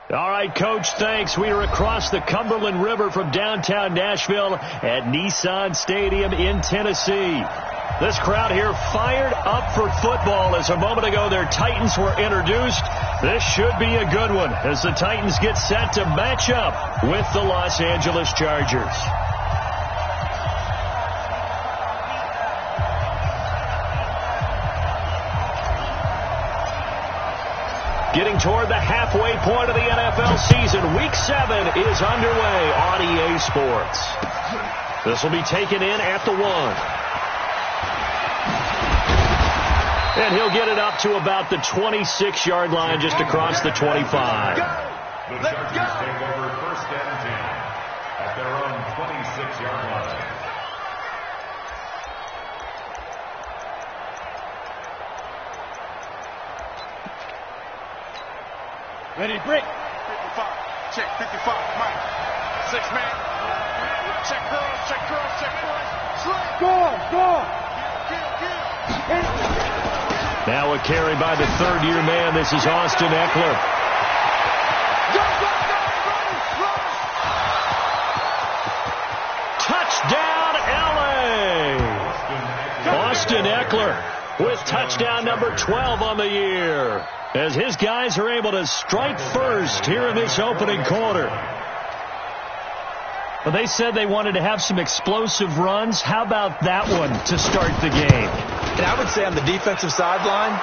All right, Coach, thanks. We are across the Cumberland River from downtown Nashville at Nissan Stadium in Tennessee. This crowd here fired up for football as a moment ago their Titans were introduced. This should be a good one as the Titans get set to match up with the Los Angeles Chargers. Getting toward the halfway point of the NFL season, Week 7 is underway on EA Sports. This will be taken in at the 1. And he'll get it up to about the 26-yard line just across the 25. The Chargers take over 1st and 10 at their own 26-yard line. Ready, break. 55. Check 55. Mike. 6-man. Check girls. Check girls. Check boys. Score. Now a carry by the third-year man. This is Austin Eckler. Touchdown, L.A. Austin Eckler with touchdown number 12 on the year, as his guys are able to strike first here in this opening quarter. Well, they said they wanted to have some explosive runs. How about that one to start the game? And I would say on the defensive sideline,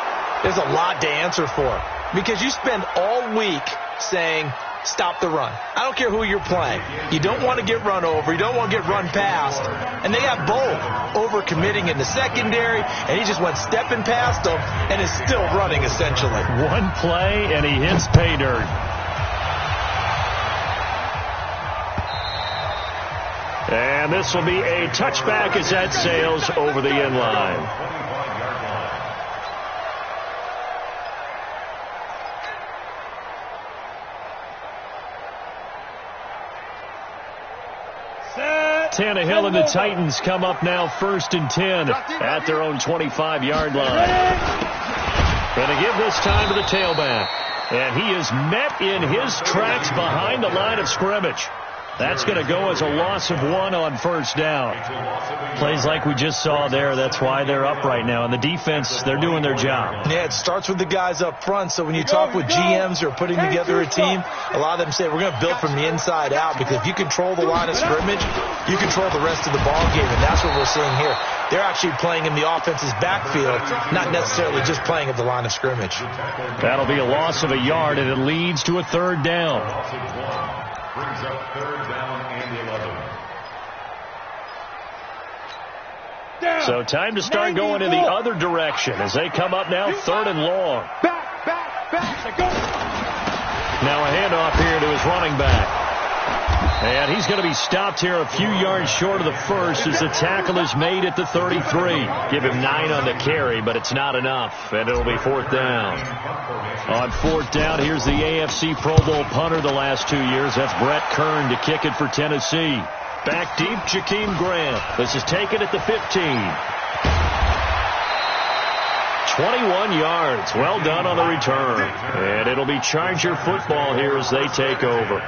there's a lot to answer for, because you spend all week saying, stop the run. I don't care who you're playing. You don't want to get run over. You don't want to get run past. And they got both over-committing in the secondary, and he just went stepping past them and is still running, essentially. One play, and he hits pay dirt. And this will be a touchback as that sails over the end line. Tannehill and the Titans come up now 1st and 10 at their own 25-yard line. Going to give this time to the tailback. And he is met in his tracks behind the line of scrimmage. That's going to go as a loss of 1 on 1st down. Plays like we just saw there. That's why they're up right now. And the defense, they're doing their job. Yeah, it starts with the guys up front. So when you talk with GMs who are putting together a team, a lot of them say we're going to build from the inside out, because if you control the line of scrimmage, you control the rest of the ball game. And that's what we're seeing here. They're actually playing in the offense's backfield, not necessarily just playing at the line of scrimmage. That'll be a loss of a yard, and it leads to a 3rd down. Brings up 3rd down and 11. So time to start going in the other direction as they come up now 3rd and long. Back. Now a handoff here to his running back. And he's going to be stopped here a few yards short of the first as the tackle is made at the 33. Give him 9 on the carry, but it's not enough, and it'll be 4th down. On 4th down, here's the AFC Pro Bowl punter the last 2 years. That's Brett Kern to kick it for Tennessee. Back deep, Jakeem Grant. This is taken at the 15. 21 yards. Well done on the return. And it'll be Charger football here as they take over.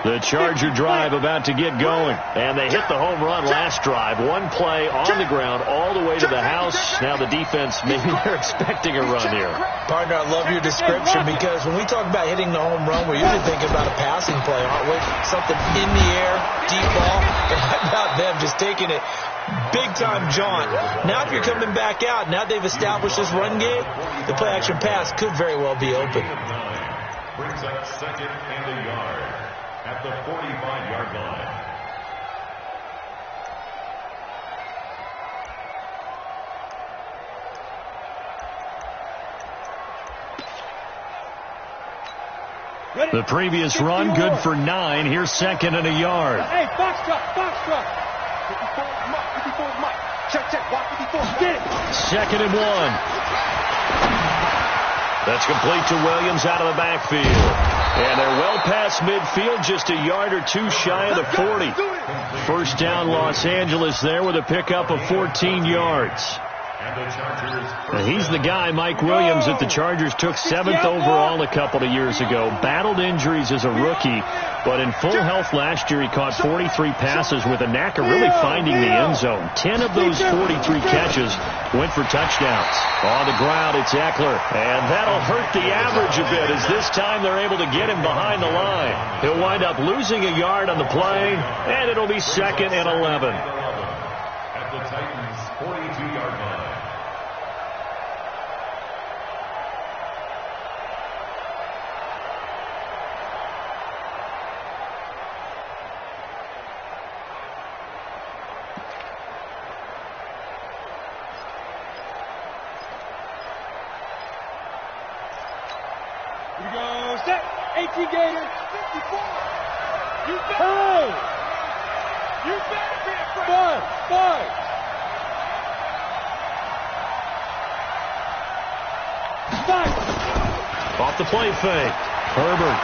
The Charger drive about to get going. And they hit the home run last drive. One play on the ground all the way to the house. Now the defense, maybe they're expecting a run here. Partner, I love your description, because when we talk about hitting the home run, we're usually thinking about a passing play, aren't we? Something in the air, deep ball. But how about them just taking it big-time jaunt? Now if you're coming back out, now they've established this run game, the play-action pass could very well be open. Brings up 2nd and a yard at the 45-yard line. The previous run, good for 9. Here's 2nd and a yard. Hey, box truck. 54 Mike. Check. Block 54. Get it. 2nd and 1. That's complete to Williams out of the backfield. And they're well past midfield, just a yard or 2 shy of the 40. 1st down Los Angeles there with a pickup of 14 yards. And the Chargers. And he's the guy, Mike Williams, that the Chargers took 7th overall a couple of years ago. Battled injuries as a rookie, but in full health last year, he caught 43 passes with a knack of really finding the end zone. 10 of those 43 catches went for touchdowns. On the ground, it's Eckler, and that'll hurt the average a bit as this time they're able to get him behind the line. He'll wind up losing a yard on the play, and it'll be 2nd and 11. At the Titans' 42-yard line. Here we go. Set. 18 Gators. 54. You better. You better be afraid. 5. Off the play fake. Herbert.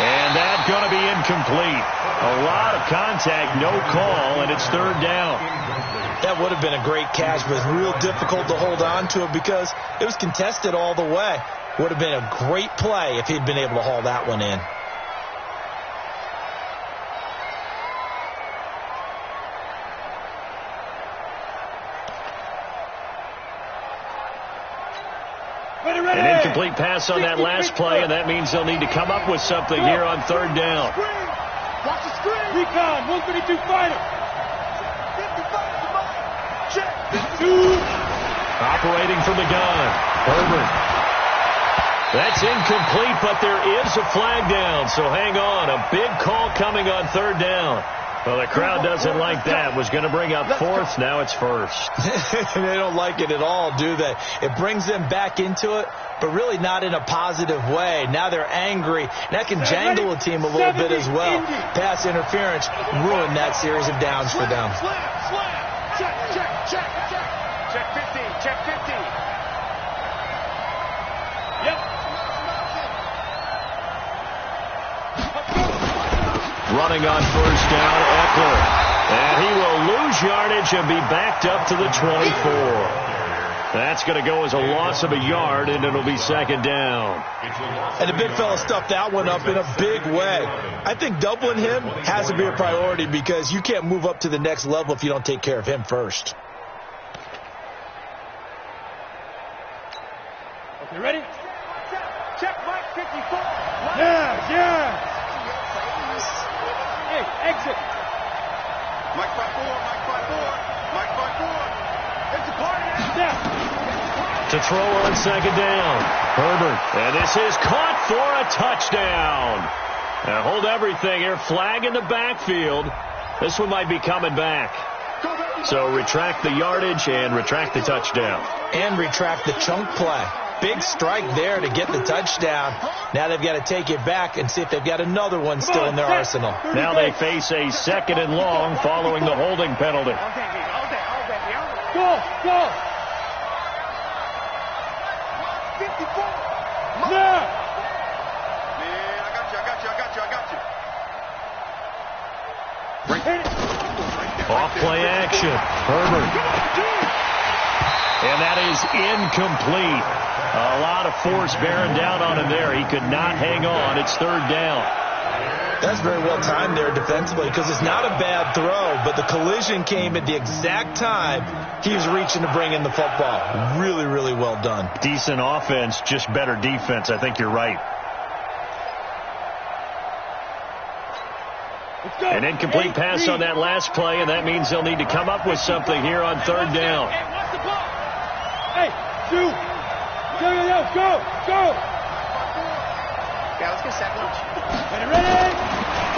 And that's going to be incomplete. A lot of contact, no call, and it's 3rd down. That would have been a great catch, but it's real difficult to hold on to it because it was contested all the way. Would have been a great play if he'd been able to haul that one in. An incomplete pass on that last play, and that means they'll need to come up with something here on 3rd down. Watch the screen. Recon. 132 fighter. 55. Check. 2. Operating from the gun. Herbert. That's incomplete, but there is a flag down, so hang on. A big call coming on 3rd down. Well, the crowd doesn't like that. Was going to bring up 4th. Now it's 1st. They don't like it at all, do they? It brings them back into it, but really not in a positive way. Now they're angry. That can jangle a team a little bit as well. Pass interference ruined that series of downs for them. Check, check, check, check. Check 50, check 50. Yep. Running on 1st down, Eckler. And he will lose yardage and be backed up to the 24. That's going to go as a loss of a yard, and it'll be 2nd down. And the big fella stuffed that one up in a big way. I think doubling him has to be a priority because you can't move up to the next level if you don't take care of him first. Okay, ready? Check Mike 54. Yeah. Hey, exit. Mike 54, Mike 54, Mike 54. It's a party. Yeah. To throw on 2nd down. Herbert. And this is caught for a touchdown. Now hold everything here. Flag in the backfield. This one might be coming back. So retract the yardage and retract the touchdown. And retract the chunk play. Big strike there to get the touchdown. Now they've got to take it back and see if they've got another one still in their arsenal. Now they face a 2nd and long following the holding penalty. Go. 54. Yeah. Man, I got you. Off play action. Herbert. And that is incomplete. A lot of force bearing down on him there. He could not hang on. It's 3rd down. That's very well timed there defensively because it's not a bad throw, but the collision came at the exact time he was reaching to bring in the football. Really, really well done. Decent offense, just better defense. I think you're right. An incomplete pass on that last play, and that means they'll need to come up with something here on 3rd down. Hey, go. Yeah, let's get second. Ready?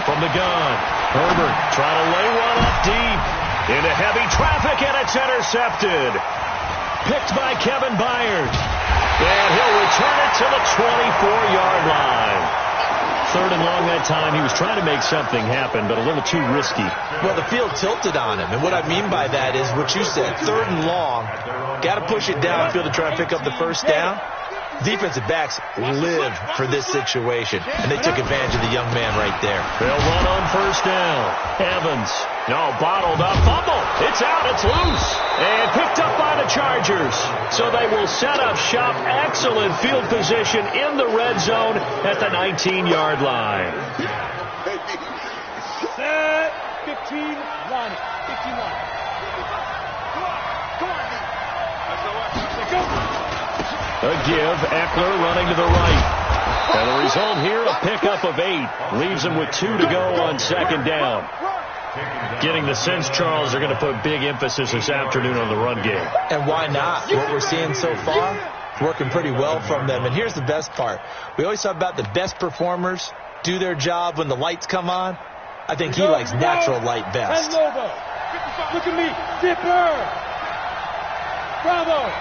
From the gun, Herbert trying to lay one up deep into heavy traffic, and it's intercepted. Picked by Kevin Byard. And he'll return it to the 24-yard line. 3rd and long that time. He was trying to make something happen, but a little too risky. Well, the field tilted on him, and what I mean by that is what you said, 3rd and long. Got to push it downfield to try and pick up the 1st down. Defensive backs live for this situation, and they took advantage of the young man right there. They'll run on first down. Evans. No, bottled up. Fumble. It's out. It's loose. And picked up by the Chargers. So they will set up shop. Excellent field position in the red zone at the 19-yard line. Set. 15, line it. 15 line. Come on. A give. Eckler running to the right. And the result here, a pickup of 8. Leaves them with 2 to go on second down. Getting the sense, Charles, they're going to put big emphasis this afternoon on the run game. And why not? What we're seeing so far, working pretty well from them. And here's the best part. We always talk about the best performers do their job when the lights come on. I think he likes natural light best. Look at me. Dipper. Bravo.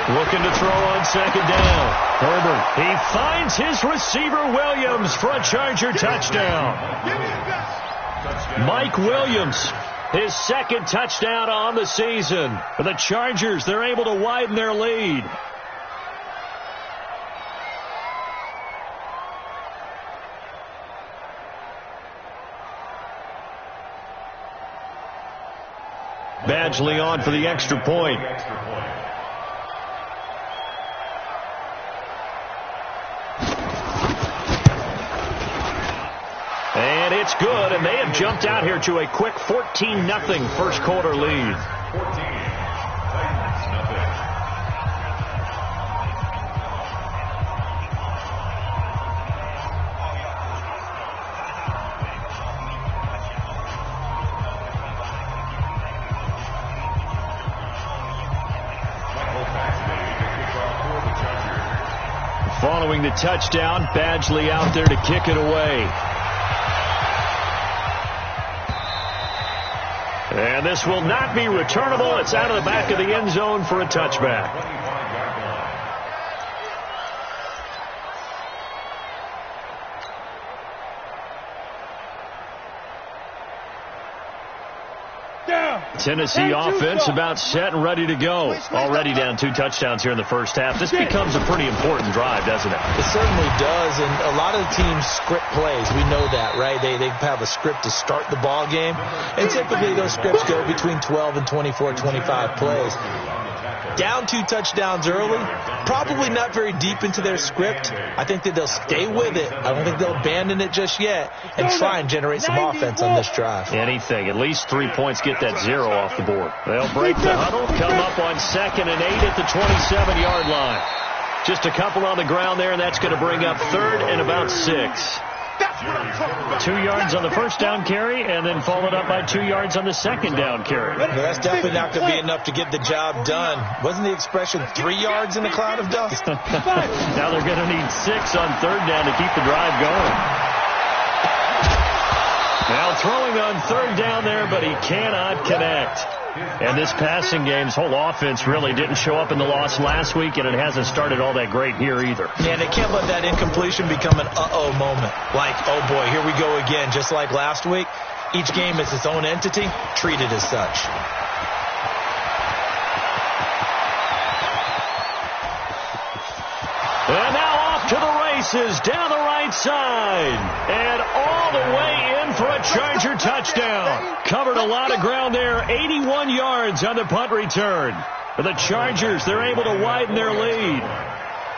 Looking to throw on second down. Herbert. He finds his receiver, Williams, for a Charger touchdown. Mike Williams, his second touchdown on the season. For the Chargers, they're able to widen their lead. Badgley on for the extra point. And it's good, and they have jumped out here to a quick 14-0 first quarter lead. 14. Following the touchdown, Badgley out there to kick it away. And this will not be returnable. It's out of the back of the end zone for a touchback. Tennessee offense about set and ready to go. Already down 2 touchdowns here in the first half. This becomes a pretty important drive, doesn't it? It certainly does, and a lot of the teams script plays. We know that, right? They have a script to start the ball game, and typically those scripts go between 12 and 24, 25 plays. Down 2 touchdowns early, probably not very deep into their script. I think that they'll stay with it. I don't think they'll abandon it just yet and try and generate some offense on this drive. Anything. At least 3 points, get that 0 off the board. They'll break the huddle, come up on 2nd and 8 at the 27-yard line. Just a couple on the ground there, and that's going to bring up 3rd and about 6. 2 yards on the first down carry, and then followed up by 2 yards on the second down carry. Well, that's definitely not going to be enough to get the job done. Wasn't the expression 3 yards in a cloud of dust? Now they're going to need 6 on 3rd down to keep the drive going. Now throwing on 3rd down there, but he cannot connect. And this passing game's whole offense really didn't show up in the loss last week, and it hasn't started all that great here either. Yeah, they can't let that incompletion become an uh-oh moment. Like, oh boy, here we go again, just like last week. Each game is its own entity, treated as such. And now off to the races, down the right side. And all the way in for a Charger touchdown. Covered a lot of ground there, 81 yards on the punt return. For the Chargers, they're able to widen their lead.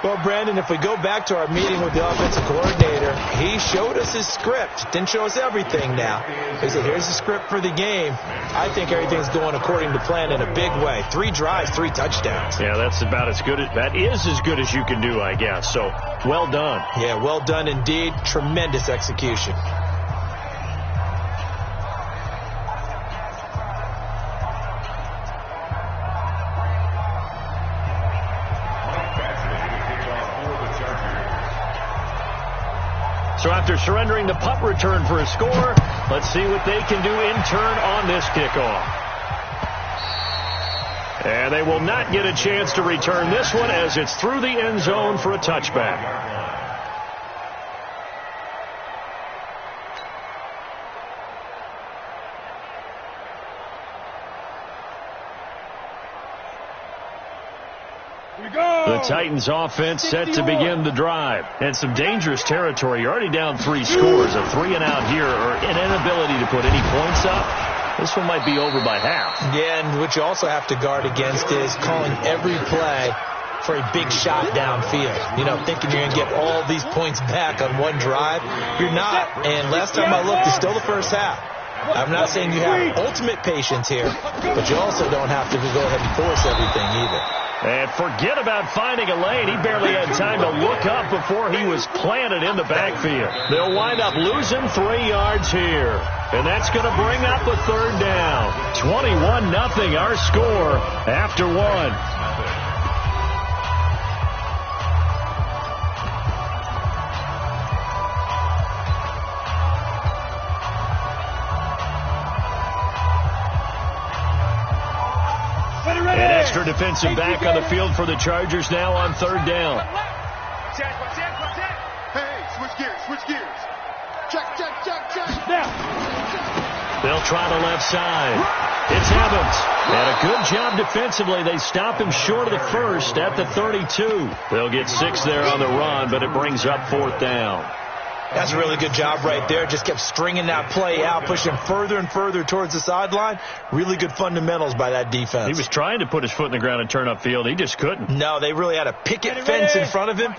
Well, Brandon, if we go back to our meeting with the offensive coordinator, he showed us his script. Didn't show us everything now. He said, here's the script for the game. I think everything's going according to plan in a big way. 3 drives, 3 touchdowns. Yeah, that's about as good as, that is as good as you can do, I guess. So, well done. Yeah, well done indeed. Tremendous execution. So after surrendering the punt return for a score, let's see what they can do in turn on this kickoff. And they will not get a chance to return this one as it's through the end zone for a touchback. The Titans offense set to begin the drive. And some dangerous territory. You're already down 3 scores. A 3-and-out here or an inability to put any points up. This one might be over by half. Yeah, and what you also have to guard against is calling every play for a big shot downfield. You know, thinking you're going to get all these points back on one drive. You're not. And last time I looked, it's still the first half. I'm not saying you have ultimate patience here, but you also don't have to go ahead and force everything either. And forget about finding a lane. He barely had time to look up before he was planted in the backfield. They'll wind up losing 3 yards here. And that's going to bring up a 3rd down. 21-0 our score after 1. An extra defensive back on the field for the Chargers now on 3rd down. Hey, switch gears. Check. They'll try the left side. It's Evans. And a good job defensively. They stop him short of the first at the 32. They'll get 6 there on the run, but it brings up 4th down. That's a really good job right there. Just kept stringing that play out, pushing further and further towards the sideline. Really good fundamentals by that defense. He was trying to put his foot in the ground and turn upfield. He just couldn't. No, they really had a picket fence in front of him.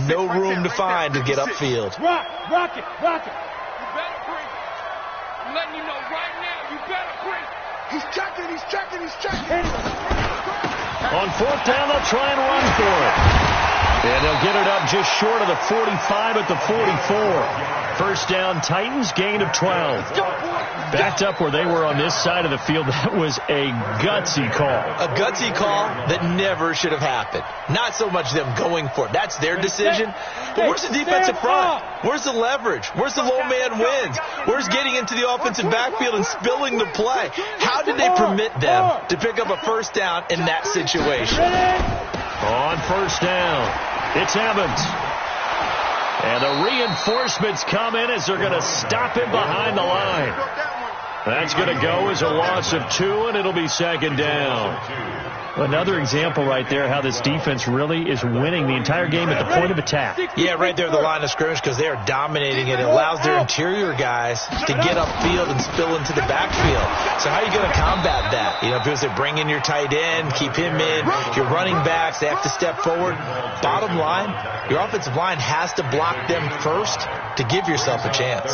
No room to find to get upfield. Rock it. You better breathe. I'm letting you know right now, you better breathe. He's checking. On 4th down, they'll try and run for it. And they'll get it up just short of the 45 at the 44. First down, Titans, gain of 12. Backed up where they were on this side of the field. That was a gutsy call. A gutsy call that never should have happened. Not so much them going for it. That's their decision. But where's the defensive front? Where's the leverage? Where's the low man wins? Where's getting into the offensive backfield and spilling the play? How did they permit them to pick up a first down in that situation? On 1st down, it's Evans. And the reinforcements come in as they're going to stop him behind the line. That's going to go as a loss of 2, and it'll be 2nd down. Another example right there how this defense really is winning the entire game at the point of attack. Yeah, right there at the line of scrimmage because they are dominating it. It allows their interior guys to get upfield and spill into the backfield. So how are you going to combat that? You know, because they bring in your tight end, keep him in, your running backs, they have to step forward. Bottom line, your offensive line has to block them first to give yourself a chance.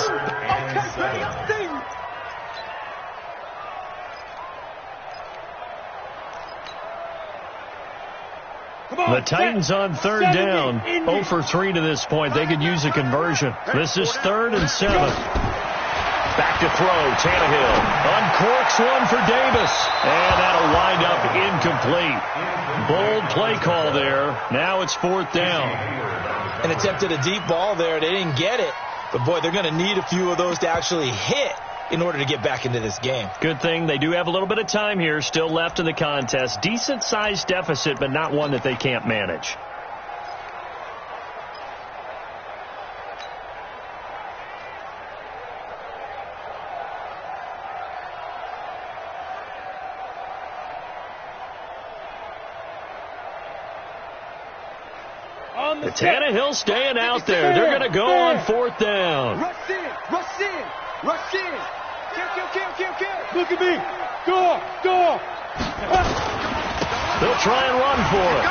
The Titans on 3rd down, 0 for 3 to this point. They could use a conversion. This is 3rd and 7. Back to throw, Tannehill. Uncorks one for Davis. And that'll wind up incomplete. Bold play call there. Now it's 4th down. And attempted a deep ball there. They didn't get it. But, boy, they're going to need a few of those to actually hit in order to get back into this game. Good thing they do have a little bit of time here still left in the contest. Decent-sized deficit, but not one that they can't manage. The Tannehill staying out there. They're going to go on 4th down. Rush in. Kill. Look at me. Door. They'll try and run for it.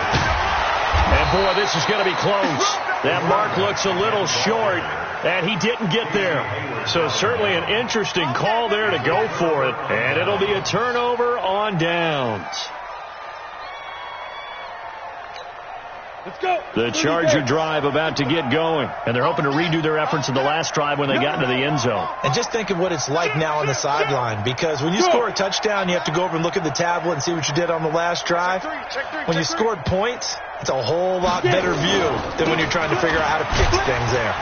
And, boy, this is going to be close. That mark looks a little short, and he didn't get there. So certainly an interesting call there to go for it. And it'll be a turnover on downs. Let's go. The Charger drive about to get going. And they're hoping to redo their efforts in the last drive when they got into the end zone. And just think of what it's like now on the sideline. Because when you score a touchdown, you have to go over and look at the tablet and see what you did on the last drive. When you scored points, it's a whole lot better view than when you're trying to figure out how to fix things there.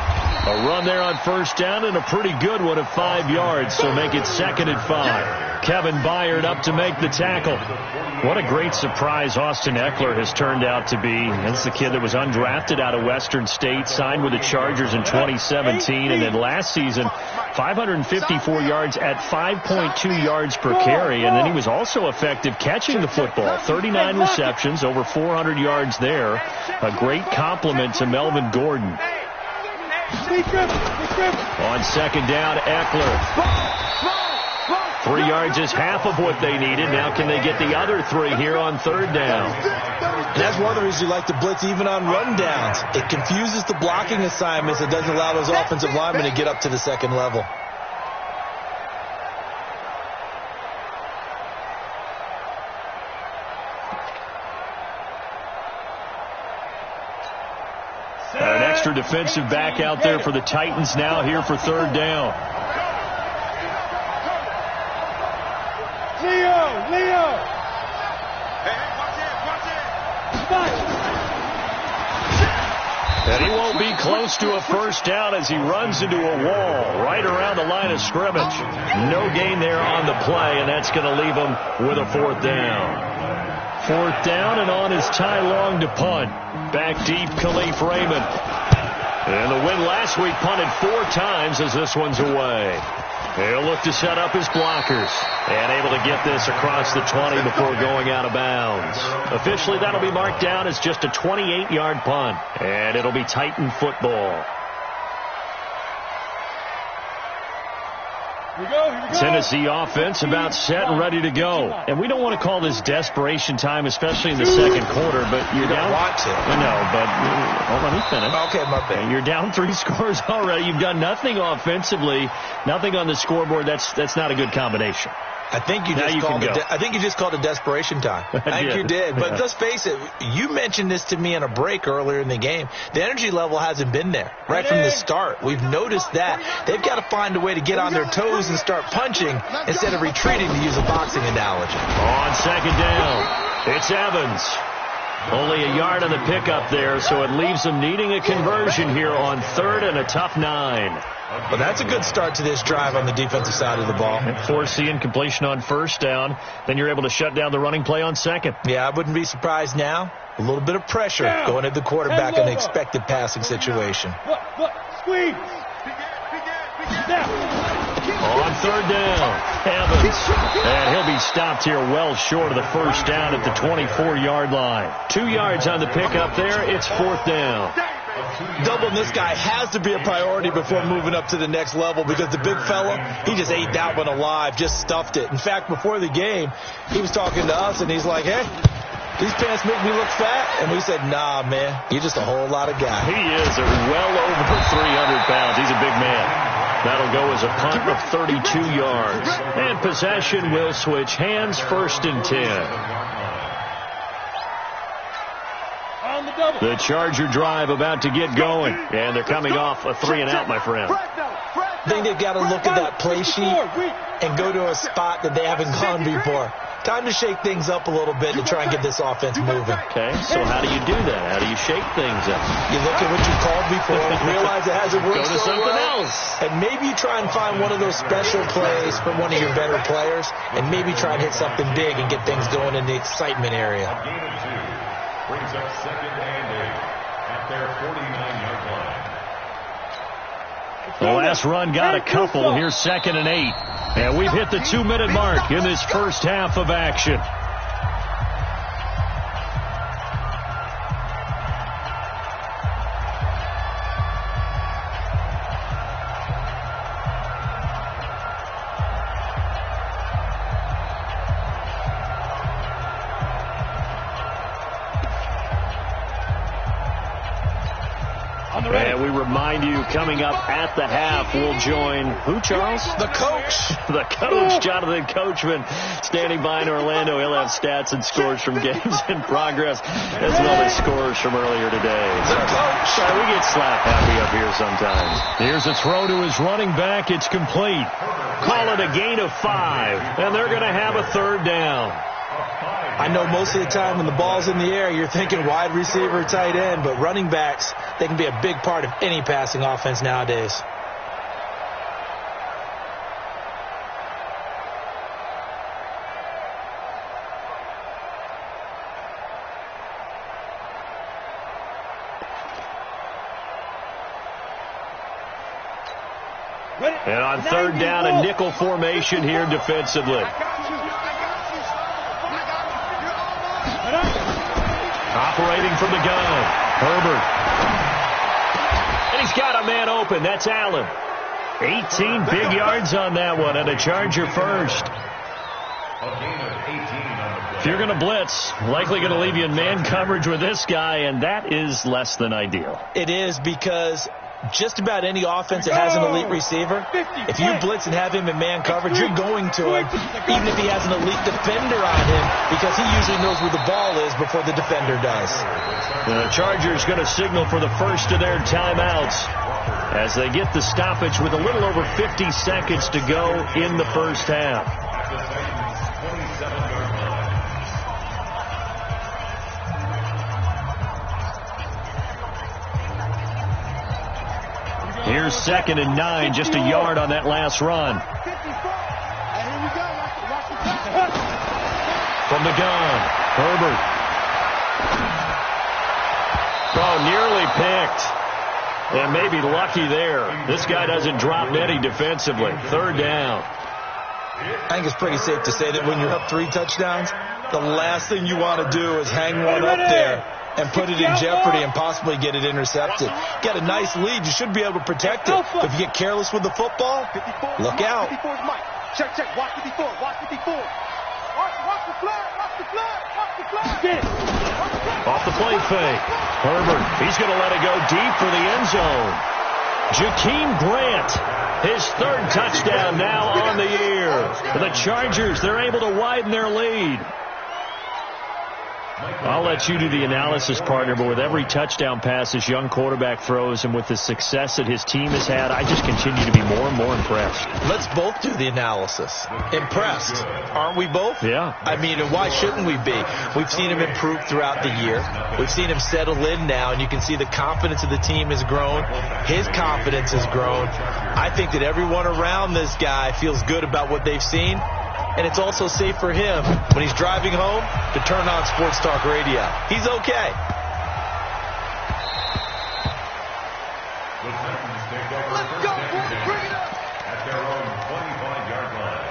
A run there on 1st down and a pretty good one of 5 yards. So make it 2nd and 5. Kevin Byard up to make the tackle. What a great surprise Austin Ekeler has turned out to be. That's the kid that was undrafted out of Western State, signed with the Chargers in 2017, and then last season, 554 yards at 5.2 yards per carry, and then he was also effective catching the football. 39 receptions, over 400 yards there. A great compliment to Melvin Gordon. On second down, Ekeler. 3 yards is half of what they needed. Now can they get the other 3 here on third down? And that's one of the reasons you like to blitz even on rundowns. It confuses the blocking assignments. It doesn't allow those offensive linemen to get up to the second level. An extra defensive back out there for the Titans now here for third down. Leo! Hey, watch it! And he won't be close to a first down as he runs into a wall right around the line of scrimmage. No gain there on the play, and that's going to leave him with a fourth down. Fourth down, and on is Ty Long to punt. Back deep, Khalif Raymond. And the win last week punted 4 times as this one's away. He'll look to set up his blockers. And able to get this across the 20 before going out of bounds. Officially, that'll be marked down as just a 28-yard punt. And it'll be Titan football. Here we go. Tennessee offense about set and ready to go. And we don't want to call this desperation time, especially in the second quarter, but you're down. Want to. No, but let me finish. Okay, my bad. You're down 3 scores already. You've done nothing offensively, nothing on the scoreboard. That's not a good combination. I think you just called it desperation time. I think you did. But let's face it, you mentioned this to me in a break earlier in the game. The energy level hasn't been there right from the start. We've noticed that. They've got to find a way to get on their toes and start punching instead of retreating, to use a boxing analogy. On second down, it's Evans. Only a yard on the pickup there, so it leaves them needing a conversion here on third and a tough 9. Well, that's a good start to this drive on the defensive side of the ball. Force the incompletion on first down. Then you're able to shut down the running play on second. Yeah, I wouldn't be surprised now. A little bit of pressure going at the quarterback in the expected passing situation. Look, squeeze. On third down, Evans. And he'll be stopped here well short of the first down at the 24-yard line. 2 yards on the pickup there. It's fourth down. Doubling this guy has to be a priority before moving up to the next level, because the big fella, he just ate that one alive, just stuffed it. In fact, before the game, he was talking to us, and he's like, hey, these pants make me look fat. And we said, nah, man, you're just a whole lot of guy. He is well over 300 pounds. He's a big man. That'll go as a punt of 32 yards. And possession will switch hands, first and 10. The Charger drive about to get going. And they're coming off a 3-and-out, my friend. I think they've got to look at that play sheet and go to a spot that they haven't gone before. Time to shake things up a little bit to try and get this offense moving. Okay, so how do you do that? How do you shake things up? You look at what you called before, realize it hasn't worked Go to so something well, else. and maybe you try and find one of those special plays from one of your better players, and maybe try and hit something big and get things going in the excitement area. A gain of 2 brings up second and 8 at their 49-yard line. The last run got a couple. Here's second and 8. And we've hit the 2-minute mark in this first half of action. And we remind you, coming up at the half, we'll join who, Charles? The coach. The coach, Jonathan Coachman, standing by in Orlando. He'll have stats and scores from games in progress, as well as scores from earlier today. The coach. We get slap happy up here sometimes. Here's a throw to his running back. It's complete. Call it a gain of 5, and they're going to have a third down. I know most of the time when the ball's in the air, you're thinking wide receiver, tight end, but running backs, they can be a big part of any passing offense nowadays. And on third down, a nickel formation here defensively. Operating from the gun, Herbert. And he's got a man open. That's Allen. 18 big yards on that one, and a Charger first. If you're going to blitz, likely going to leave you in man coverage with this guy, and that is less than ideal. It is, because just about any offense that has an elite receiver, if you blitz and have him in man coverage, you're going to him, even if he has an elite defender on him, because he usually knows where the ball is before the defender does. The Chargers going to signal for the first of their timeouts as they get the stoppage with a little over 50 seconds to go in the first half. Here's 2nd and 9, just a yard on that last run. From the gun, Herbert. Oh, nearly picked. And maybe lucky there. This guy doesn't drop many defensively. 3rd down. I think it's pretty safe to say that when you're up 3 touchdowns, the last thing you want to do is hang one up there and put it in jeopardy and possibly get it intercepted. Got a nice lead. You should be able to protect it. But if you get careless with the football, look out. Check, check. Watch 54. Watch 54. Watch the flag. Watch the flag. Watch the flag. Off the play fake. Herbert, he's going to let it go deep for the end zone. Jakeem Grant, his 3rd touchdown now on the year. For the Chargers, they're able to widen their lead. I'll let you do the analysis, partner, but with every touchdown pass this young quarterback throws and with the success that his team has had, I just continue to be more and more impressed. Let's both do the analysis. Impressed. Aren't we both? Yeah. I mean, and why shouldn't we be? We've seen him improve throughout the year. We've seen him settle in now, and you can see the confidence of the team has grown. His confidence has grown. I think that everyone around this guy feels good about what they've seen. And it's also safe for him when he's driving home to turn on Sports Talk Radio. He's okay. Let's go, boys. Bring it up. At their own 25-yard line.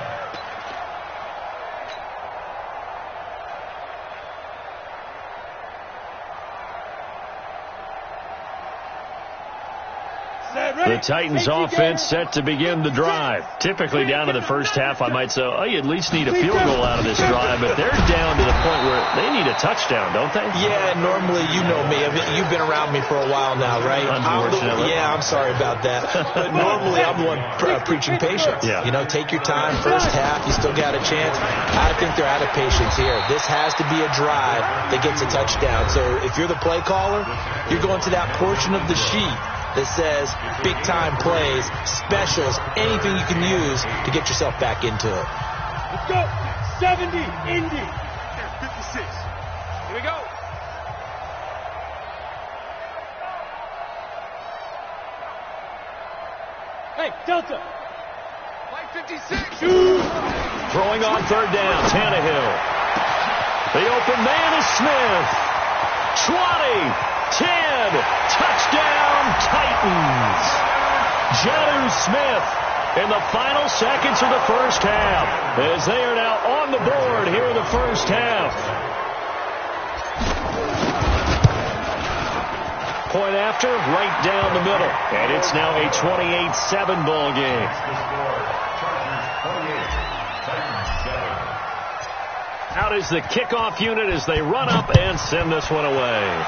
The Titans offense set to begin the drive. Typically down to the first half, I might say, oh, you at least need a field goal out of this drive, but they're down to the point where they need a touchdown, don't they? Yeah, normally, you know me. I mean, you've been around me for a while now, right? Unfortunately. I'm sorry about that. But normally, I'm the one preaching patience. Yeah. You know, take your time. First half, you still got a chance. I think they're out of patience here. This has to be a drive that gets a touchdown. So if you're the play caller, you're going to that portion of the sheet that says big-time plays, specials, anything you can use to get yourself back into it. Let's go. 70, Indy. 56. Here we go. Hey, Delta. White 56. Throwing on 3rd down, Tannehill. The open man is Smith. 20. 10, touchdown Titans. Jonnu Smith in the final seconds of the first half as they are now on the board here in the first half. Point after, right down the middle. And it's now a 28-7 ball game. Out is the kickoff unit as they run up and send this one away.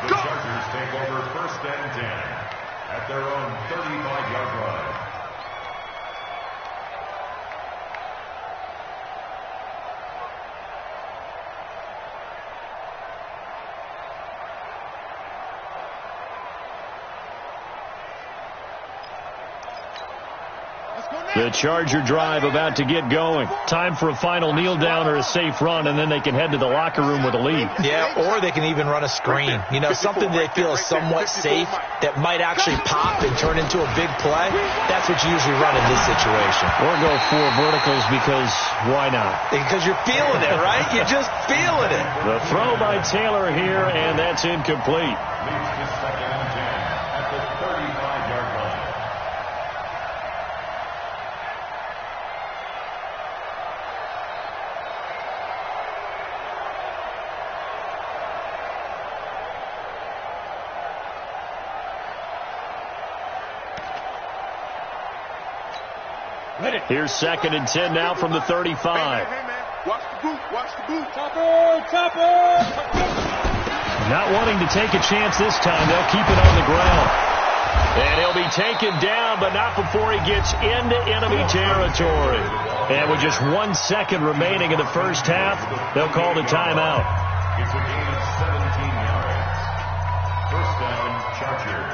The Chargers take over 1st and 10 at their own 35-yard line. Let's go now. The Charger drive about to get going. Time for a final kneel down or a safe run, and then they can head to the locker room with a lead. Yeah, or they can even run a screen. You know, something they feel is somewhat safe that might actually pop and turn into a big play. That's what you usually run in this situation. Or go 4 verticals because why not? Because you're feeling it, right? You're just feeling it. The throw by Taylor here, and that's incomplete. Leads to second and 10 at the 35-yard line. Here's second and 10 now from the 35. Hey, man. Watch the boot. Watch the boot. Chopper! Not wanting to take a chance this time. They'll keep it on the ground. And he'll be taken down, but not before he gets into enemy territory. And with just 1 second remaining in the first half, they'll call the timeout. It's a gain of 17 yards. First down, Chargers.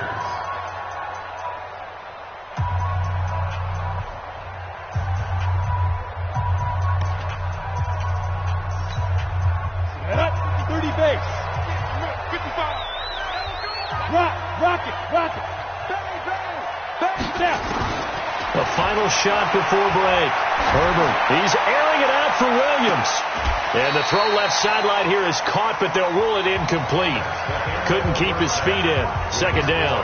Up, 30 base. 55. Rock it. Bang, down. The final shot before break. Herbert, he's airing it out for Williams. And the throw left sideline here is caught, but they'll rule it incomplete. Couldn't keep his feet in. Second down.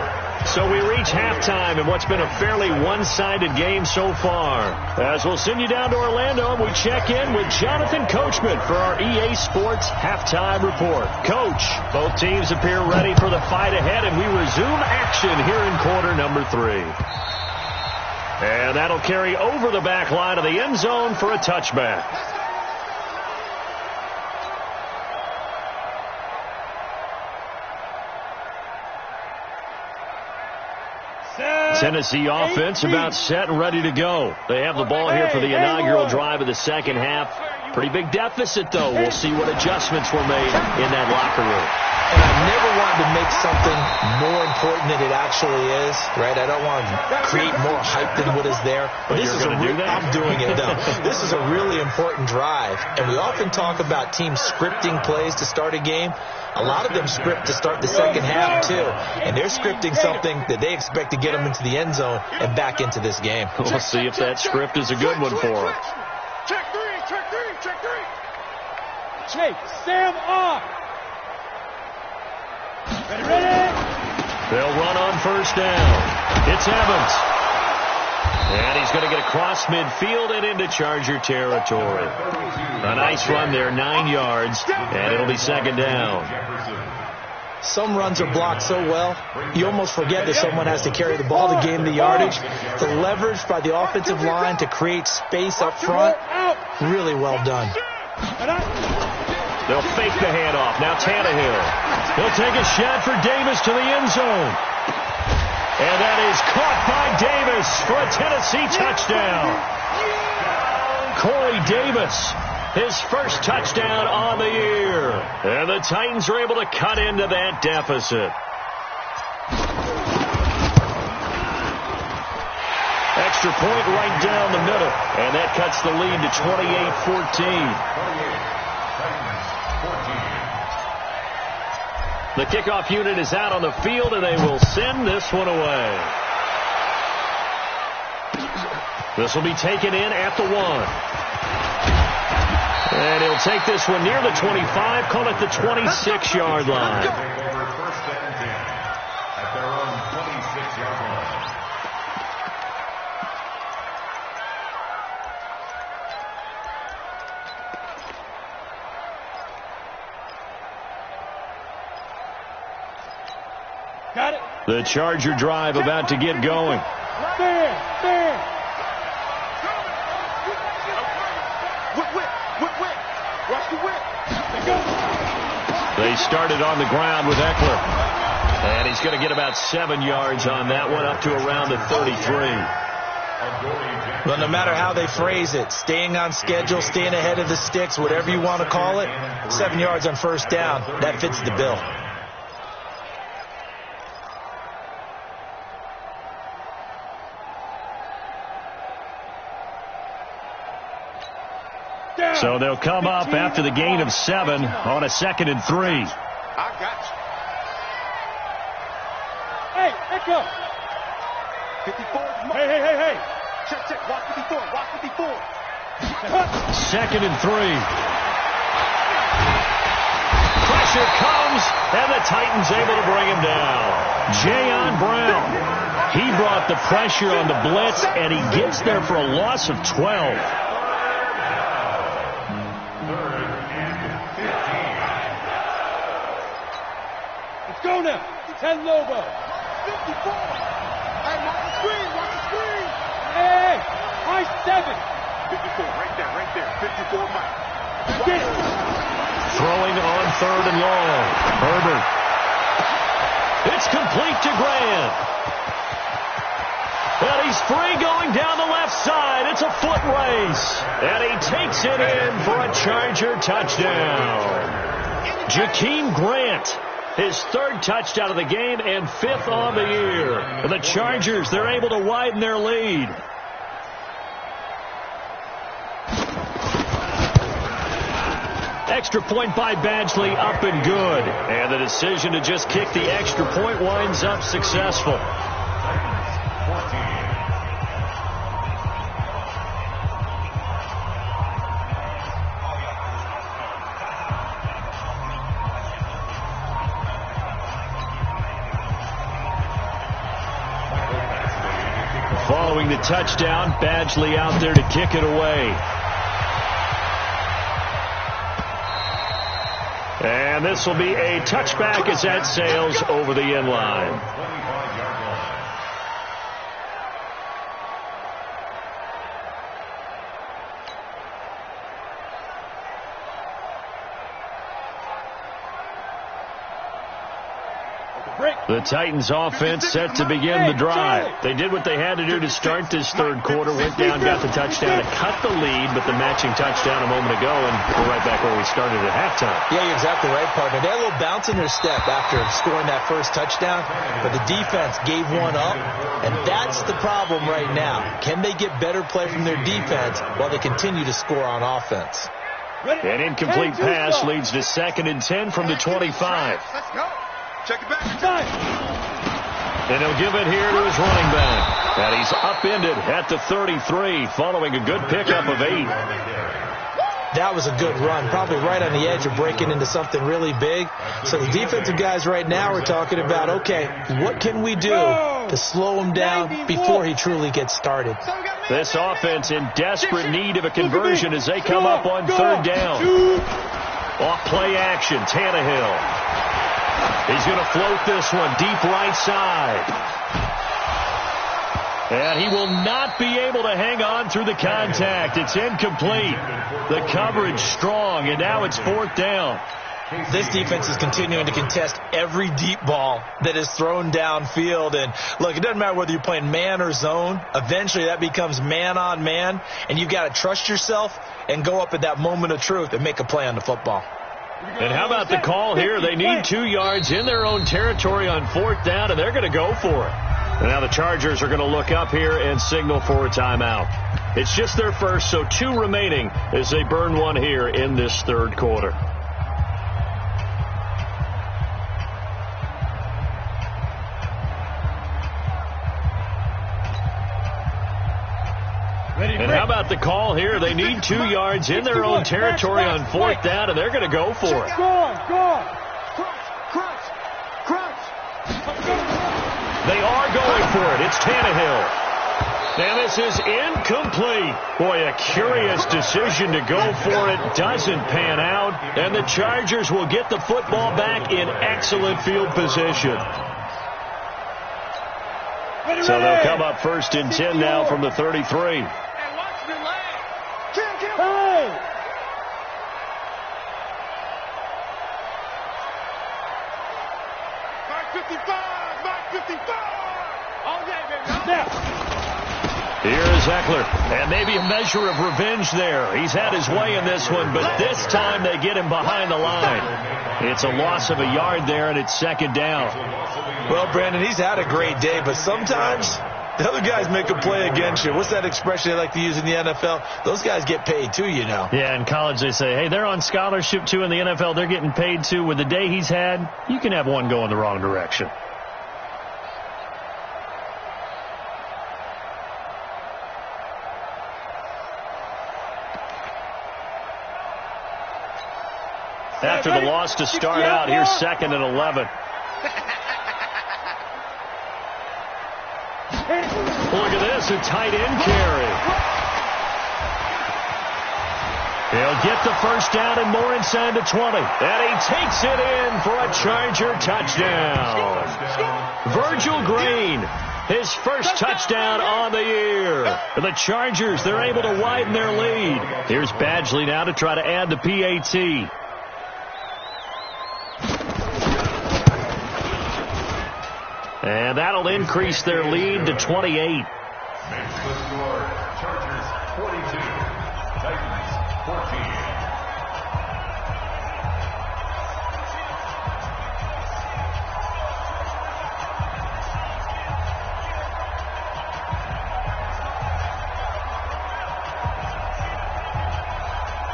So we reach halftime in what's been a fairly one-sided game so far. As we'll send you down to Orlando, and we check in with Jonathan Coachman for our EA Sports Halftime Report. Coach, both teams appear ready for the fight ahead, and we resume action here in quarter number 3. And that'll carry over the back line of the end zone for a touchback. Tennessee offense about set and ready to go. They have the ball here for the inaugural drive of the second half. Pretty big deficit, though. We'll see what adjustments were made in that locker room. And I never wanted to make something more important than it actually is, right? I don't want to create more hype than what is there. But this is going to do that? I'm doing it, though. This is a really important drive. And we often talk about teams scripting plays to start a game. A lot of them script to start the second half, too. And they're scripting something that they expect to get them into the end zone and back into this game. We'll see if that script is a good one for them. Check three. Chase, Sam off. Ready. They'll run on first down. It's Evans. And he's going to get across midfield and into Charger territory. A nice run there, 9 yards, and it'll be second down. Some runs are blocked so well, you almost forget that someone has to carry the ball to gain the yardage. The leverage by the offensive line to create space up front, really well done. They'll fake the handoff. Now Tannehill. He'll take a shot for Davis to the end zone. And that is caught by Davis for a Tennessee touchdown. Corey Davis, his first touchdown on the year. And the Titans are able to cut into that deficit. Extra point right down the middle. And that cuts the lead to 28-14. The kickoff unit is out on the field, and they will send this one away. This will be taken in at the 1. And he'll take this one near the 25, call it the 26-yard line. Over first and 10 at their own 26-yard line. Got it. The Charger drive about to get going. There. Whip. Watch the whip. They started on the ground with Eckler. And he's going to get about 7 yards on that one, up to around the 33. Well, no matter how they phrase it, staying on schedule, staying ahead of the sticks, whatever you want to call it, 7 yards on first down, that fits the bill. So they'll come up after the gain of 7 on a 2nd and 3. I got you. Hey, echo. 54. Hey. Check. Watch 54. Watch 54. 2nd and 3. Pressure comes, and the Titans able to bring him down. Jayon Brown. He brought the pressure on the blitz, and he gets there for a loss of 12. Let's go now. 10 Lobo. 54. Hey, watch the screen. Hey, high 7. 54, right there. 54, Mike. Get it. Throwing on 3rd and long. Herbert. It's complete to Grant. And he's free going down the left side. It's a foot race. And he takes it in for a Charger touchdown. Jakeem Grant, his 3rd touchdown of the game and 5th on the year. And the Chargers, they're able to widen their lead. Extra point by Badgley, up and good. And the decision to just kick the extra point winds up successful. Following the touchdown, Badgley out there to kick it away. And this will be a touchback as that sails over the end line. The Titans offense set to begin the drive. They did what they had to do to start this 3rd quarter, went down, got the touchdown to cut the lead, but the matching touchdown a moment ago, and we're right back where we started at halftime. Yeah, you're exactly right, partner. They had a little bounce in their step after scoring that first touchdown, but the defense gave one up, and that's the problem right now. Can they get better play from their defense while they continue to score on offense? An incomplete pass leads to 2nd and 10 from the 25. Let's go. Check it back. And he'll give it here to his running back. And he's upended at the 33 following a good pickup of 8. That was a good run, probably right on the edge of breaking into something really big. So the defensive guys right now are talking about, okay, what can we do to slow him down before he truly gets started? This offense in desperate need of a conversion as they come up on 3rd down. Off play action, Tannehill. He's going to float this one deep right side. And he will not be able to hang on through the contact. It's incomplete. The coverage strong, and now it's 4th down. This defense is continuing to contest every deep ball that is thrown downfield. And, look, it doesn't matter whether you're playing man or zone. Eventually that becomes man on man, and you've got to trust yourself and go up at that moment of truth and make a play on the football. And how about the call here? They need 2 yards in their own territory on 4th down, and they're going to go for it. And now the Chargers are going to look up here and signal for a timeout. It's just their first, so 2 remaining as they burn one here in this 3rd quarter. And how about the call here? They need 2 yards in their own territory on 4th down, and they're going to go for it. Crunch. They are going for it. It's Tannehill. And this is incomplete. Boy, a curious decision to go for it. Doesn't pan out. And the Chargers will get the football back in excellent field position. So they'll come up 1st and 10 now from the 33. Hey! Mike 55. All day, baby. Now. Here is Eckler, and maybe a measure of revenge there. He's had his way in this one, but this time they get him behind the line. It's a loss of a yard there, and it's 2nd down. Well, Brandon, he's had a great day, but sometimes The other guys make a play against you. What's that expression they like to use in the NFL? Those guys get paid too, you know. Yeah, in college they say, hey, they're on scholarship too. In the NFL, they're getting paid too. With the day he's had, you can have one going the wrong direction. After the loss to start out, here's 2nd and 11. Look at this, a tight end carry. He'll get the first down and more inside the 20. And he takes it in for a Charger touchdown. Virgil Green, his first touchdown on the year. For the Chargers, they're able to widen their lead. Here's Badgley now to try to add the PAT. And that'll increase their lead to 28. Makes the score Chargers 42, Titans 14.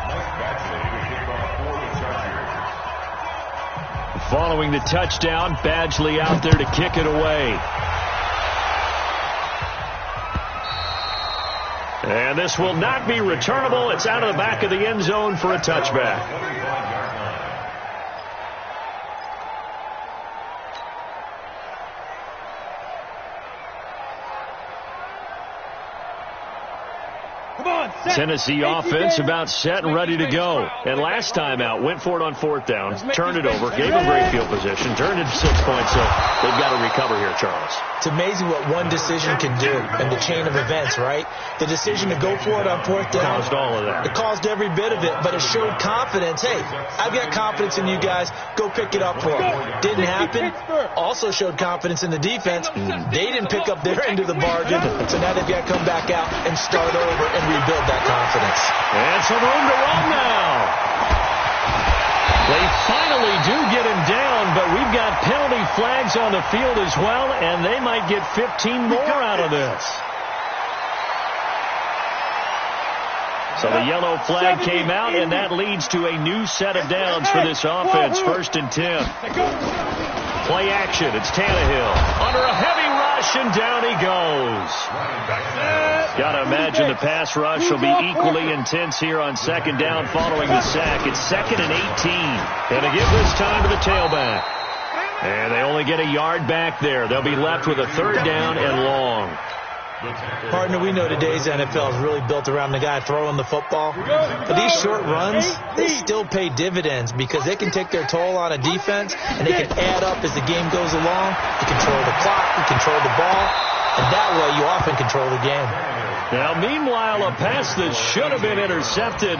Mike Badgley to kick off for the Chargers. Following the touchdown, Badgley out there to kick it away. And this will not be returnable. It's out of the back of the end zone for a touchback. Tennessee offense about set and ready to go. And last time out, went for it on 4th down, turned it over, gave them great field position, turned it to 6 points, so they've got to recover here, Charles. It's amazing what one decision can do in the chain of events, right? The decision to go for it on 4th down. Caused all of that. It caused every bit of it, but it showed confidence. Hey, I've got confidence in you guys. Go pick it up for them. Didn't happen. Also showed confidence in the defense. They didn't pick up their end of the bargain, so now they've got to come back out and start over and rebuild that confidence. And some room to run now. They finally do get him down, but we've got penalty flags on the field as well, and they might get 15 more out of this. So the yellow flag came out, and that leads to a new set of downs for this offense. 1st and 10. Play action. It's Tannehill under a heavy rush, and down he goes. Got to imagine the pass rush will be equally intense here on 2nd down following the sack. It's 2nd and 18. And to give this time to the tailback. And they only get a yard back there. They'll be left with a 3rd down and long. Partner, we know today's NFL is really built around the guy throwing the football. But these short runs, they still pay dividends because they can take their toll on a defense, and they can add up as the game goes along. You control the clock, you control the ball, and that way you often control the game. Now, meanwhile, a pass that should have been intercepted,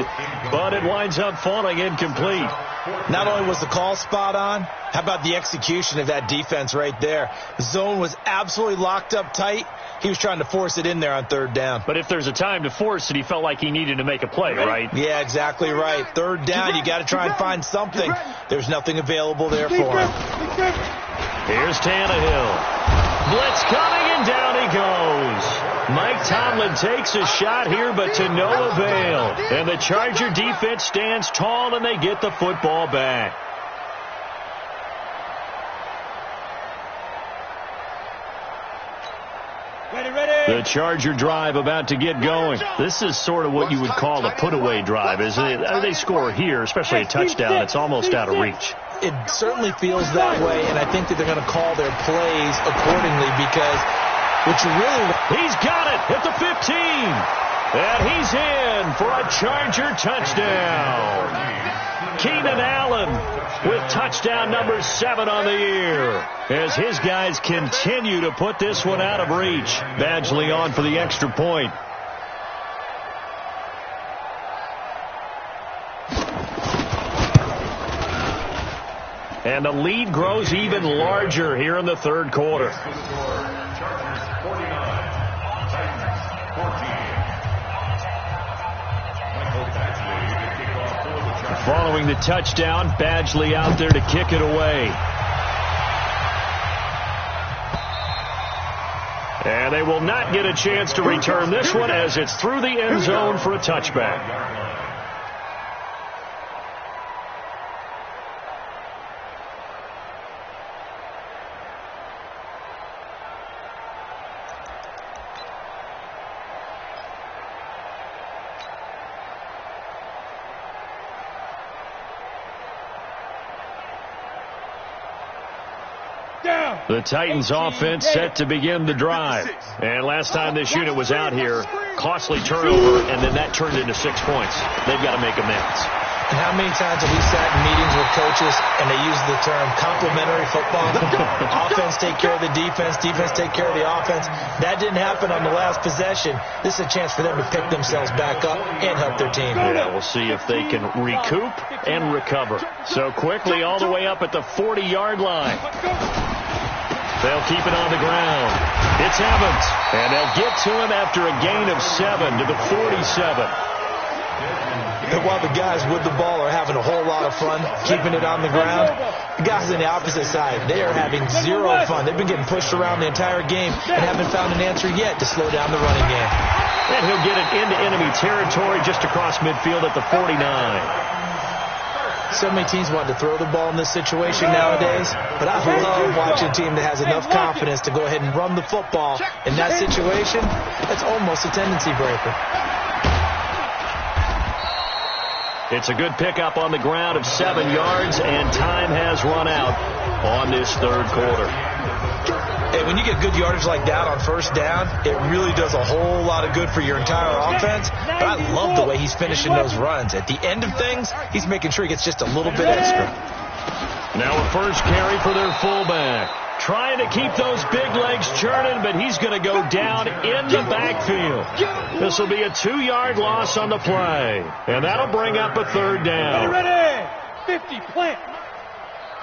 but it winds up falling incomplete. Not only was the call spot on, how about the execution of that defense right there? The zone was absolutely locked up tight. He was trying to force it in there on 3rd down. But if there's a time to force it, he felt like he needed to make a play, right? Yeah, exactly right. 3rd down, you got to try and find something. There's nothing available there for him. Here's Tannehill. Blitz coming, and down he goes. Mike Tomlin takes a shot here, but to no avail. And the Charger defense stands tall, and they get the football back. The Charger drive about to get going. This is sort of what you would call a put-away drive, isn't it? They score here, especially a touchdown. It's almost out of reach. It certainly feels that way, and I think that they're going to call their plays accordingly because what you really... He's got it at the 15. And he's in for a Charger touchdown. Keenan Allen with touchdown number 7 on the year as his guys continue to put this one out of reach. Badgley on for the extra point. And the lead grows even larger here in the 3rd quarter. Chargers 49, Titans 14. Following the touchdown, Badgley out there to kick it away. And they will not get a chance to return this one as it's through the end zone for a touchback. The Titans offense set to begin the drive. And last time this unit was out here, costly turnover, and then that turned into 6 points. They've got to make amends. And how many times have we sat in meetings with coaches and they use the term complementary football? Offense take care of the defense, defense take care of the offense. That didn't happen on the last possession. This is a chance for them to pick themselves back up and help their team. Yeah, we'll see if they can recoup and recover. So quickly all the way up at the 40-yard line. They'll keep it on the ground. It's Evans, and they'll get to him after a gain of 7 to the 47. And while the guys with the ball are having a whole lot of fun keeping it on the ground, the guys on the opposite side, they are having zero fun. They've been getting pushed around the entire game and haven't found an answer yet to slow down the running game. And he'll get it into enemy territory just across midfield at the 49. So many teams want to throw the ball in this situation nowadays, but I love watching a team that has enough confidence to go ahead and run the football. In that situation, that's almost a tendency breaker. It's a good pickup on the ground of 7 yards, and time has run out on this third quarter. Hey, when you get good yardage like that on first down, it really does a whole lot of good for your entire offense. But I love the way he's finishing those runs. At the end of things, he's making sure he gets just a little bit extra. Now a first carry for their fullback. Trying to keep those big legs churning, but he's going to go down in the backfield. This will be a 2-yard loss on the play. And that'll bring up a third down. Ready, 50, plant.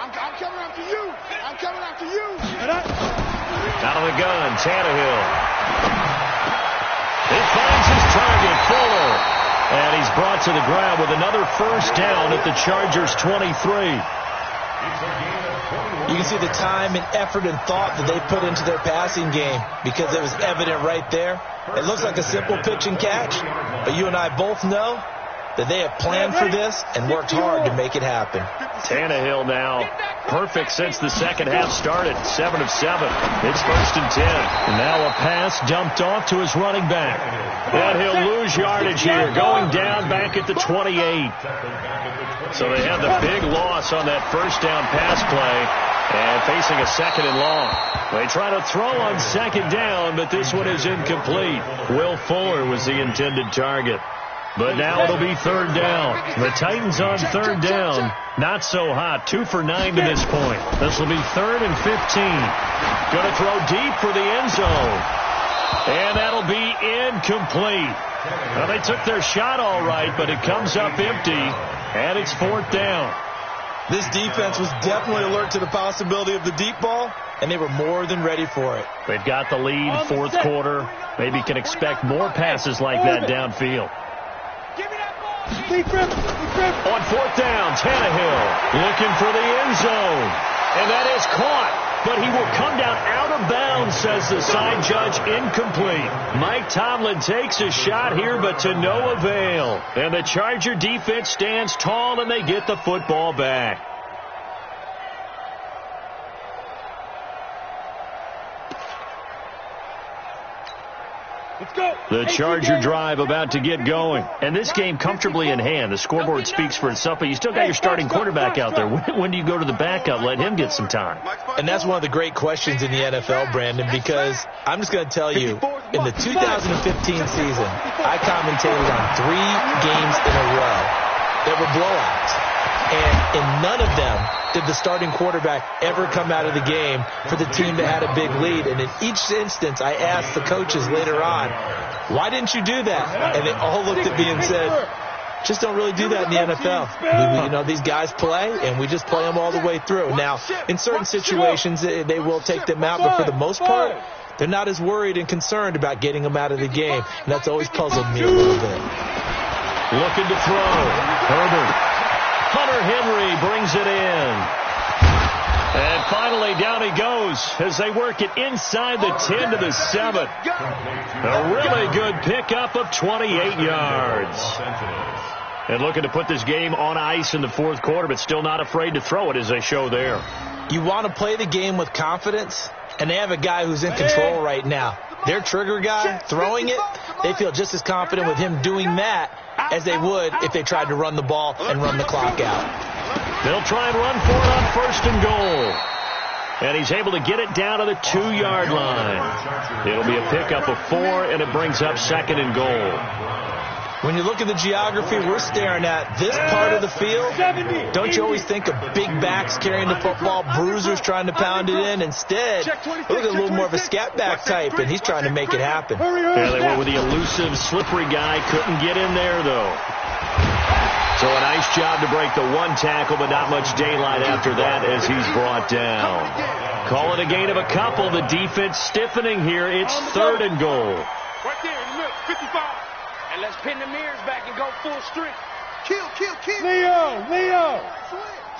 I'm coming after you. I'm coming after you. Out of the gun, Tannehill. He finds his target, Fuller. And he's brought to the ground with another first down at the Chargers' 23. You can see the time and effort and thought that they put into their passing game because it was evident right there. It looks like a simple pitch and catch, but you and I both know that they have planned for this and worked hard to make it happen. Tannehill now perfect since the second half started. 7 of 7. It's 1st and 10. And now a pass dumped off to his running back. And he'll lose yardage here, going down back at the 28. So they had the big loss on that first down pass play and facing a 2nd and long. They try to throw on 2nd down, but this one is incomplete. Will Fuller was the intended target. But now it'll be 3rd down. The Titans on 3rd down. Not so hot. 2 for 9 to this point. This will be 3rd and 15. Going to throw deep for the end zone. And that'll be incomplete. Well, they took their shot all right, but it comes up empty. And it's 4th down. This defense was definitely alert to the possibility of the deep ball, and they were more than ready for it. They've got the lead, 4th quarter. Maybe can expect more passes like that downfield. On 4th down, Tannehill looking for the end zone. And that is caught. But he will come down out of bounds, says the side judge. Incomplete. Mike Tomlin takes a shot here, but to no avail. And the Charger defense stands tall, and they get the football back. Let's go. The Charger drive about to get going. And this game comfortably in hand. The scoreboard speaks for itself, but you still got your starting quarterback out there. When do you go to the backup? Let him get some time. And that's one of the great questions in the NFL, Brandon, because I'm just going to tell you, in the 2015 season, I commentated on 3 games in a row that were blowouts. And in none of them did the starting quarterback ever come out of the game for the team that had a big lead. And in each instance, I asked the coaches later on, why didn't you do that? And they all looked at me and said, just don't really do that in the NFL. You know, these guys play, and we just play them all the way through. Now, in certain situations, they will take them out, but for the most part, they're not as worried and concerned about getting them out of the game. And that's always puzzled me a little bit. Looking to throw. Herbert. Hunter Henry brings it in. And finally, down he goes as they work it inside the 10 to the 7. A really good pickup of 28 yards. And looking to put this game on ice in the fourth quarter, but still not afraid to throw it as they show there. You want to play the game with confidence, and they have a guy who's in control right now. Their trigger guy throwing it, they feel just as confident with him doing that as they would if they tried to run the ball and run the clock out. They'll try and run for it on first and goal. And he's able to get it down to the 2-yard line. It'll be a pickup of 4, and it brings up second and goal. When you look at the geography we're staring at, this part of the field, don't you always think of big backs carrying the football, bruisers trying to pound it in? Instead, look at a little more of a scat back type, and he's trying to make it happen. Yeah, they went with the elusive, slippery guy. Couldn't get in there, though. So a nice job to break the one tackle, but not much daylight after that as he's brought down. Call it a gain of a couple. The defense stiffening here. It's third and goal. Right there in the middle, 55. And let's pin the mirrors back and go full strength. Kill. Leo. Switch.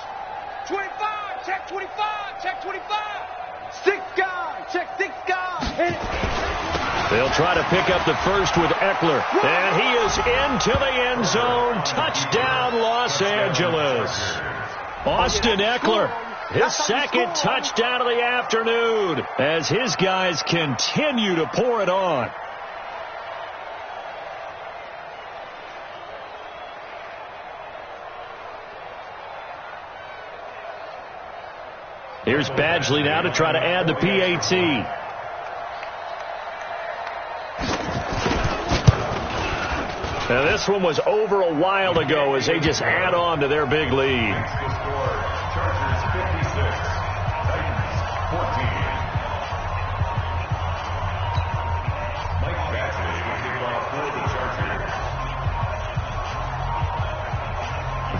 25, check 25, check 25. 6 guys, check 6 guys. Hit it. They'll try to pick up the first with Eckler. And he is into the end zone. Touchdown, Los Angeles. Austin Eckler, his second touchdown of the afternoon as his guys continue to pour it on. Here's Badgley now to try to add the PAT. Now this one was over a while ago as they just add on to their big lead. Chargers 56, Titans 14. Mike Badgley will kick off for the Chargers.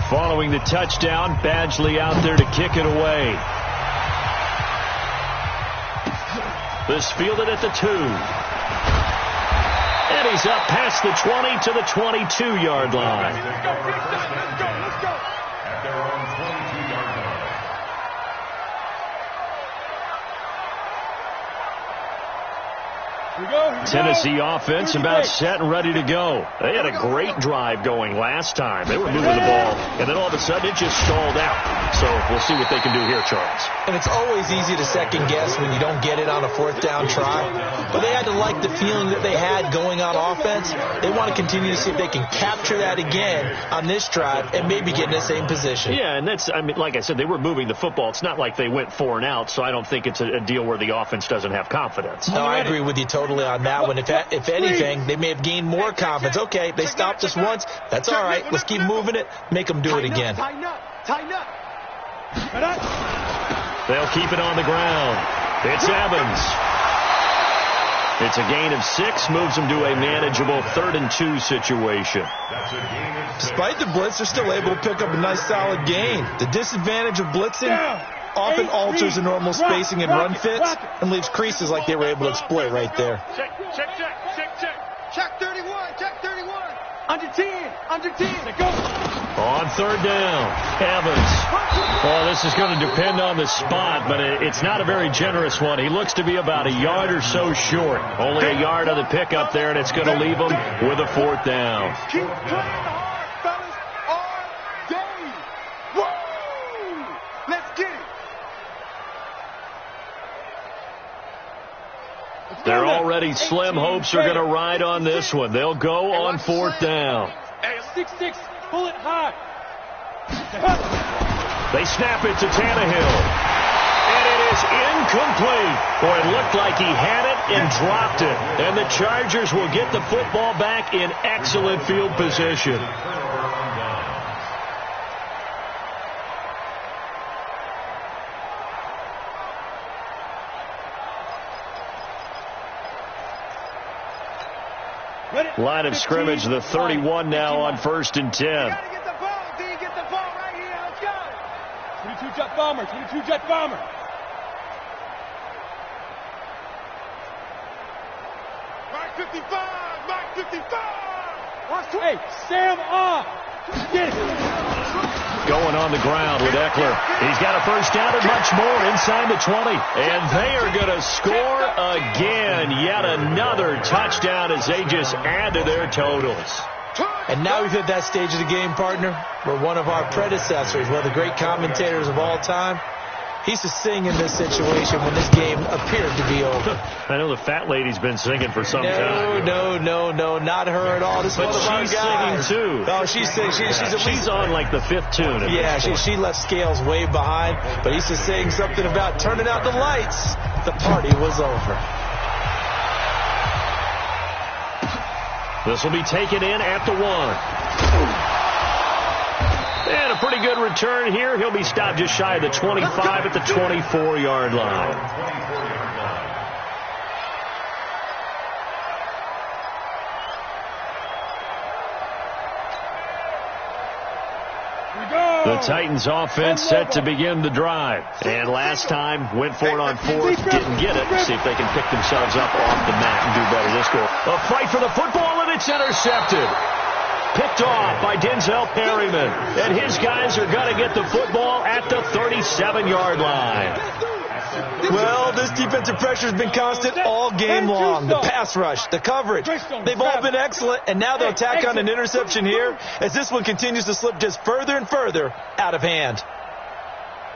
Following the touchdown, Badgley out there to kick it away. This fielded at the 2. And he's up past the 20 to the 22-yard line. Let's go. At their own 22-yard line. Tennessee offense about set and ready to go. They had a great drive going last time. They were moving the ball, and then all of a sudden it just stalled out. So we'll see what they can do here, Charles. And it's always easy to second guess when you don't get it on a fourth down try. But they had to like the feeling that they had going on offense. They want to continue to see if they can capture that again on this drive and maybe get in the same position. Yeah, and that's, I mean, like I said, they were moving the football. It's not like they went 4 and out, so I don't think it's a deal where the offense doesn't have confidence. No, I agree with you totally on that one. If anything, they may have gained more confidence. Okay, they stopped us once. That's all right. Let's keep moving it. Make them do it again. Tighten up. They'll keep it on the ground. It's Evans. It's a gain of 6, moves them to a manageable 3rd and 2 situation. That's a gain of 6. Despite the blitz, they're still able to pick up a nice solid gain. The disadvantage of blitzing often alters the normal spacing and run fits and leaves creases like they were able to exploit right there. Check. Check 31. Under 10. Go. On 3rd down, Evans. Well, this is going to depend on the spot, but it's not a very generous one. He looks to be about a yard or so short. Only a yard on the pickup there, and it's going to leave him with a 4th down. Keep playing hard, fellas. All day. Woo! Let's get it. Their already slim hopes are going to ride on this one. They'll go on 4th down. 6-6. Pull it high. They snap it to Tannehill. And it is incomplete. Boy, it looked like he had it and dropped it. And the Chargers will get the football back in excellent field position. Line of scrimmage, the 31 now on 1st and 10. You gotta get the ball, D. Get the ball right here. Let's go. 22 jet bomber. Mike 55. Watch. Hey, Sam off. Get it. going on the ground with Eckler. He's got a first down and much more inside the 20. And they are going to score again. Yet another touchdown as they just add to their totals. And now we've hit that stage of the game, partner, where one of our predecessors, one of the great commentators of all time, he used to sing in this situation when this game appeared to be over. I know the fat lady's been singing for some time. No, not her at all. This but one of our guys. She's singing, too. Oh, she's singing. She's on like the fifth tune. Yeah, she left Scales way behind, but he used to sing something about turning out the lights. The party was over. This will be taken in at the 1. And a pretty good return here. He'll be stopped just shy of the 25 at the 24-yard line. The Titans offense set to begin the drive. And last time went for it on fourth, didn't get it. See if they can pick themselves up off the mat and do better this goal. A fight for the football, and it's intercepted. Picked off by Denzel Perryman. And his guys are going to get the football at the 37-yard line. Well, this defensive pressure has been constant all game long. The pass rush, the coverage, they've all been excellent, and now they'll tack on an interception here as this one continues to slip just further and further out of hand.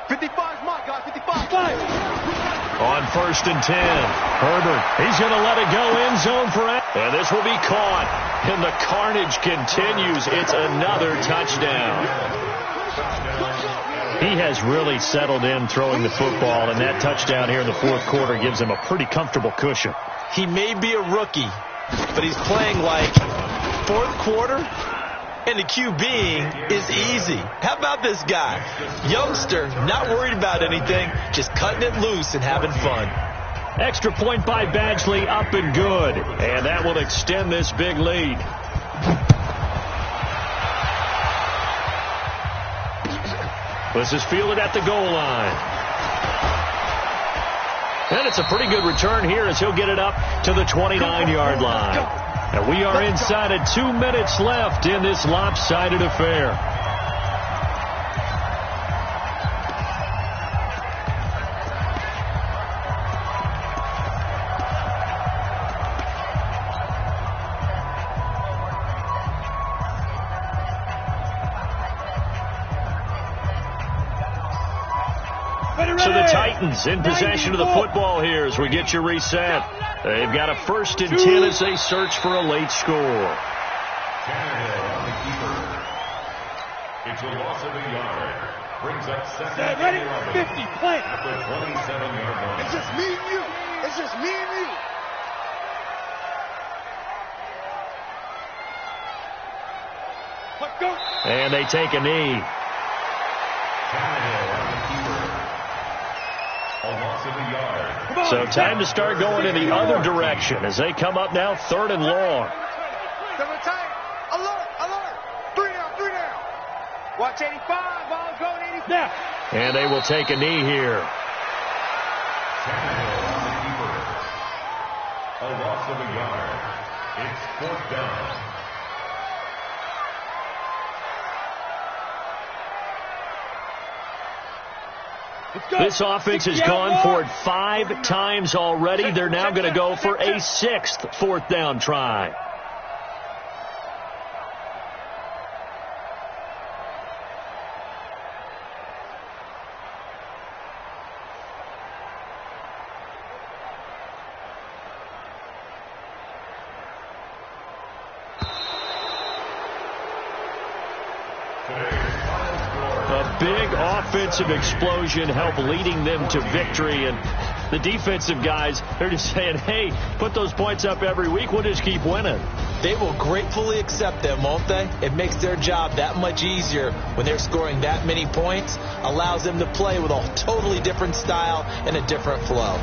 55's my guy, 55. On 1st and 10, Herbert, he's going to let it go end zone for it. And this will be caught, and the carnage continues. It's another touchdown. He has really settled in throwing the football, and that touchdown here in the fourth quarter gives him a pretty comfortable cushion. He may be a rookie, but he's playing like fourth quarter, and the QBing is easy. How about this guy? Youngster, not worried about anything, just cutting it loose and having fun. Extra point by Badgley, up and good. And that will extend this big lead. This is fielded at the goal line. And it's a pretty good return here as he'll get it up to the 29-yard line. And we are inside of 2 minutes left in this lopsided affair. So the Titans in possession of the football here as we get you reset. They've got a 1st and 10 as they search for a late score. Tannehill on the keeper. It's a loss of a yard. Brings up 2nd and 11. 50, plant. At the 27-yard line. It's just me and you. It's just me and you. Let's go. And they take a knee. Tannehill on the keeper. A loss of a yard. So time to start going in the other direction as they come up now 3rd and long. Alert, alert. 3 down. Watch 85. Ball's going 85. Now. And they will take a knee here. Tannehill on the keeper. A loss of a yard. It's 4th down. This offense has gone for it 5 times already. They're now going to go for a 6th 4th down try. A big offensive explosion helped leading them to victory, and the defensive guys are just saying, hey, put those points up every week, we'll just keep winning. They will gratefully accept them, won't they? It makes their job that much easier when they're scoring that many points, allows them to play with a totally different style and a different flow.